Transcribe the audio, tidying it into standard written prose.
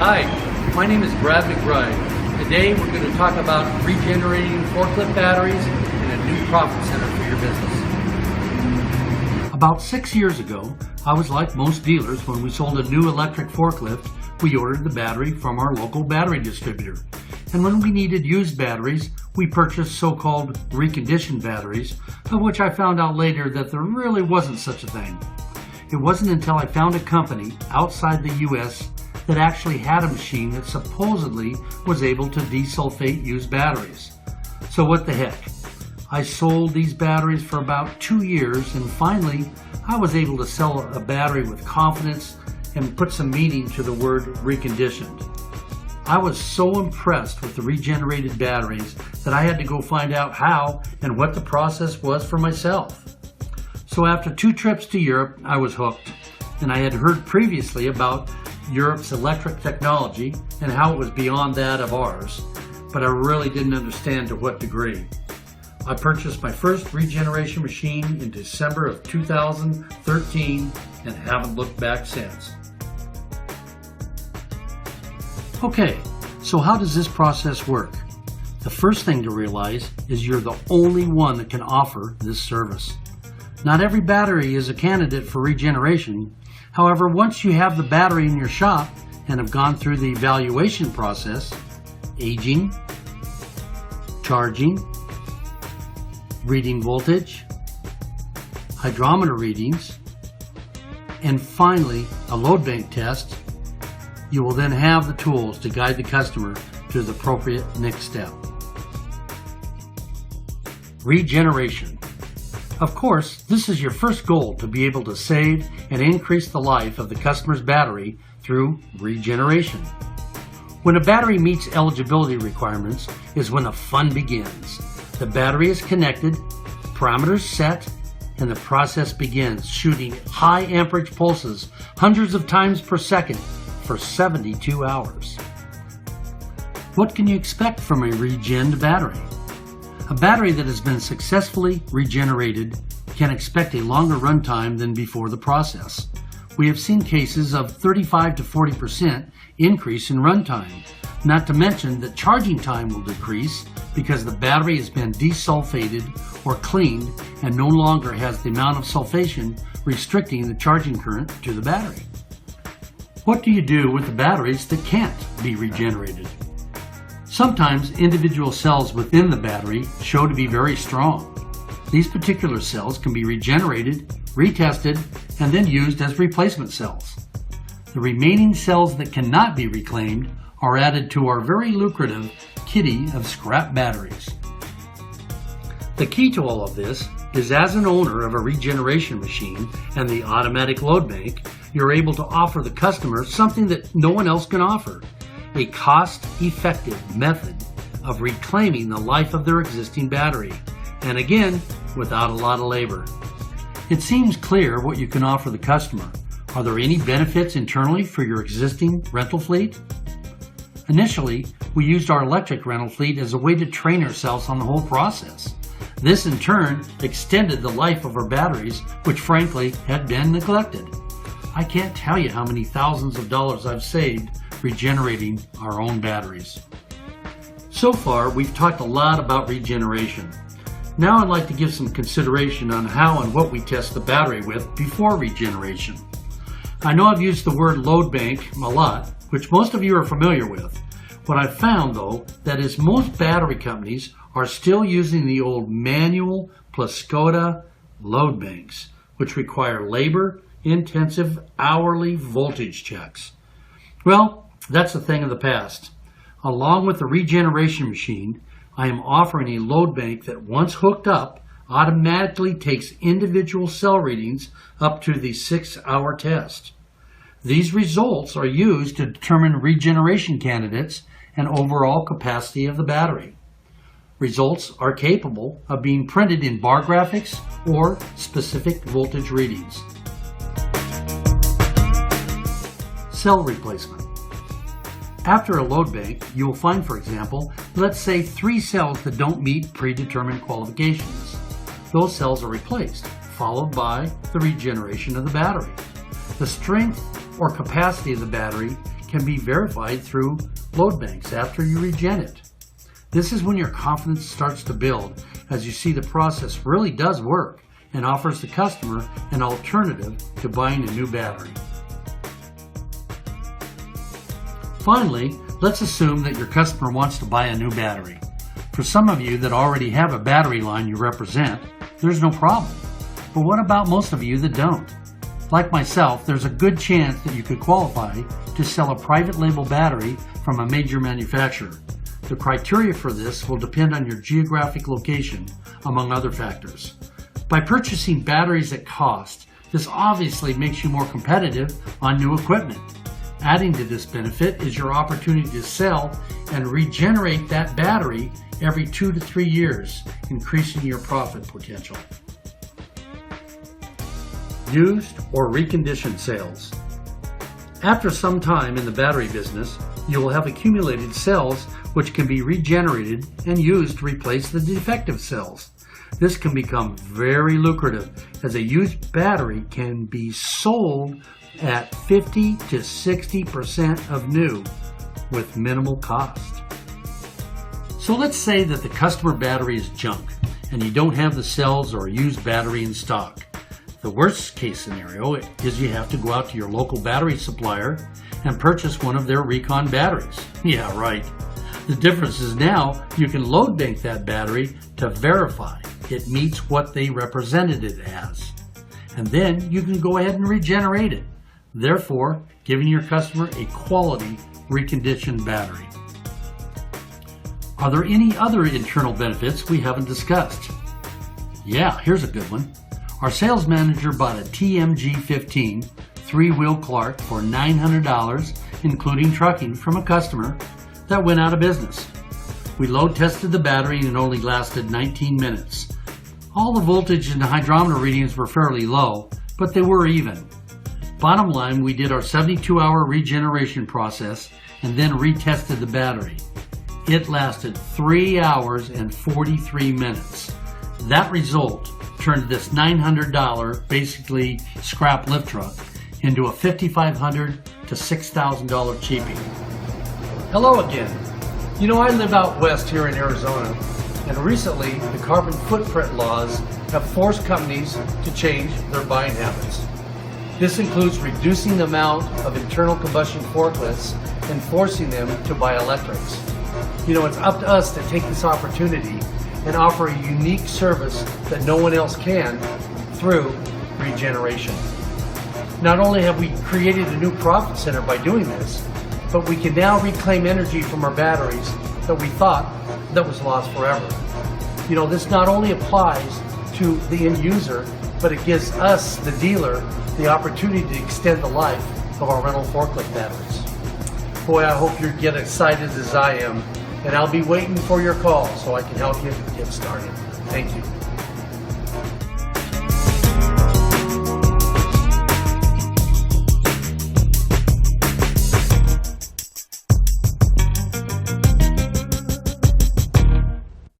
Hi, my name is Brad McBride. Today we're going to talk about regenerating forklift batteries and a new profit center for your business. About 6 years ago, I was like most dealers. When we sold a new electric forklift, we ordered the battery from our local battery distributor. And when we needed used batteries, we purchased so-called reconditioned batteries, of which I found out later that there really wasn't such a thing. It wasn't until I found a company outside the U.S. that actually had a machine that supposedly was able to desulfate used batteries. So what the heck? I sold these batteries for about 2 years, and finally I was able to sell a battery with confidence and put some meaning to the word reconditioned. I was so impressed with the regenerated batteries that I had to go find out how and what the process was for myself. So after 2 trips to Europe, I was hooked, and I had heard previously about Europe's electric technology and how it was beyond that of ours, but I really didn't understand to what degree. I purchased my first regeneration machine in December of 2013 and haven't looked back since. Okay, so how does this process work? The first thing to realize is you're the only one that can offer this service. Not every battery is a candidate for regeneration. However, once you have the battery in your shop and have gone through the evaluation process, aging, charging, reading voltage, hydrometer readings, and finally a load bank test, you will then have the tools to guide the customer to the appropriate next step. Regeneration. Of course, this is your first goal, to be able to save and increase the life of the customer's battery through regeneration. When a battery meets eligibility requirements is when the fun begins. The battery is connected, parameters set, and the process begins, shooting high amperage pulses hundreds of times per second for 72 hours. What can you expect from a regened battery? A battery that has been successfully regenerated can expect a longer runtime than before the process. We have seen cases of 35 to 40% increase in runtime, not to mention that charging time will decrease because the battery has been desulfated or cleaned and no longer has the amount of sulfation restricting the charging current to the battery. What do you do with the batteries that can't be regenerated? Sometimes individual cells within the battery show to be very strong. These particular cells can be regenerated, retested, and then used as replacement cells. The remaining cells that cannot be reclaimed are added to our very lucrative kitty of scrap batteries. The key to all of this is, as an owner of a regeneration machine and the automatic load bank, you're able to offer the customer something that no one else can offer: a cost-effective method of reclaiming the life of their existing battery, and again, without a lot of labor. It seems clear what you can offer the customer. Are there any benefits internally for your existing rental fleet? Initially, we used our electric rental fleet as a way to train ourselves on the whole process. This in turn extended the life of our batteries, which frankly had been neglected. I can't tell you how many thousands of dollars I've saved regenerating our own batteries. So far, we've talked a lot about regeneration. Now I'd like to give some consideration on how and what we test the battery with before regeneration. I know I've used the word load bank a lot, which most of you are familiar with. What I've found, though, that is most battery companies are still using the old manual Plascoda load banks, which require labor-intensive hourly voltage checks. Well, that's a thing of the past. Along with the regeneration machine, I am offering a load bank that, once hooked up, automatically takes individual cell readings up to the 6-hour test. These results are used to determine regeneration candidates and overall capacity of the battery. Results are capable of being printed in bar graphics or specific voltage readings. Cell replacement. After a load bank, you will find, for example, let's say 3 cells that don't meet predetermined qualifications. Those cells are replaced, followed by the regeneration of the battery. The strength or capacity of the battery can be verified through load banks after you regen it. This is when your confidence starts to build as you see the process really does work and offers the customer an alternative to buying a new battery. Finally, let's assume that your customer wants to buy a new battery. For some of you that already have a battery line you represent, there's no problem. But what about most of you that don't? Like myself, there's a good chance that you could qualify to sell a private label battery from a major manufacturer. The criteria for this will depend on your geographic location, among other factors. By purchasing batteries at cost, this obviously makes you more competitive on new equipment. Adding to this benefit is your opportunity to sell and regenerate that battery every 2 to 3 years, increasing your profit potential. Used or reconditioned sales. After some time in the battery business, you will have accumulated cells which can be regenerated and used to replace the defective cells. This can become very lucrative as a used battery can be sold at 50 to 60% of new with minimal cost. So let's say that the customer battery is junk and you don't have the cells or a used battery in stock. The worst case scenario is you have to go out to your local battery supplier and purchase one of their recon batteries. Yeah, right. The difference is now you can load bank that battery to verify it meets what they represented it as. And then you can go ahead and regenerate it, therefore giving your customer a quality reconditioned battery. Are there any other internal benefits we haven't discussed? Yeah, here's a good one. Our sales manager bought a TMG15 3-wheel Clark for $900, including trucking, from a customer that went out of business. We load tested the battery and it only lasted 19 minutes. All the voltage and the hydrometer readings were fairly low, but they were even. Bottom line, we did our 72-hour regeneration process and then retested the battery. It lasted 3 hours and 43 minutes. That result turned this $900, basically scrap lift truck, into a $5,500 to $6,000 cheapie. Hello again. You know, I live out west here in Arizona, and recently the carbon footprint laws have forced companies to change their buying habits. This includes reducing the amount of internal combustion forklifts and forcing them to buy electrics. You know, it's up to us to take this opportunity and offer a unique service that no one else can through regeneration. Not only have we created a new profit center by doing this, but we can now reclaim energy from our batteries that we thought that was lost forever. You know, this not only applies to the end user, but it gives us, the dealer, the opportunity to extend the life of our rental forklift batteries. Boy, I hope you get excited as I am, and I'll be waiting for your call so I can help you get started. Thank you.